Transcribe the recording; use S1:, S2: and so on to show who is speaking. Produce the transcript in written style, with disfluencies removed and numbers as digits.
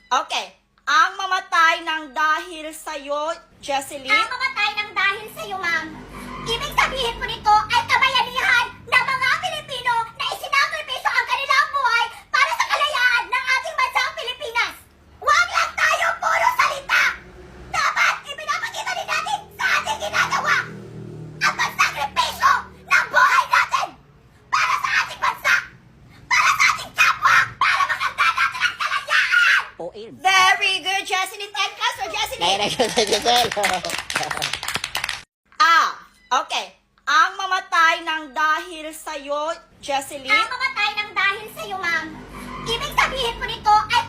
S1: Okay. Ang mamatay ng dahil sa'yo, Jesseline?
S2: Ang mamatay ng dahil sa'yo, ma'am. Ibig sabihin po nito ay kabayanihan ng mga Pilipino na isinakripisyo ang kanilang buhay para sa kalayaan ng ating bansang Pilipinas. Huwag lang tayo puro salita! Dapat ipinapakita din natin sa ating ginagawa ang pagsakripisyo ng buhay natin para sa ating bansa, para sa ating kapwa, para makanta natin ang kalayaan!
S1: Very good, Jesseline. 10 plus for Jesseline. Okay. Ang mamatay ng dahil sa'yo, Jesseline?
S2: Ang mamatay ng dahil sa'yo, ma'am. Ibig sabihin po nito ay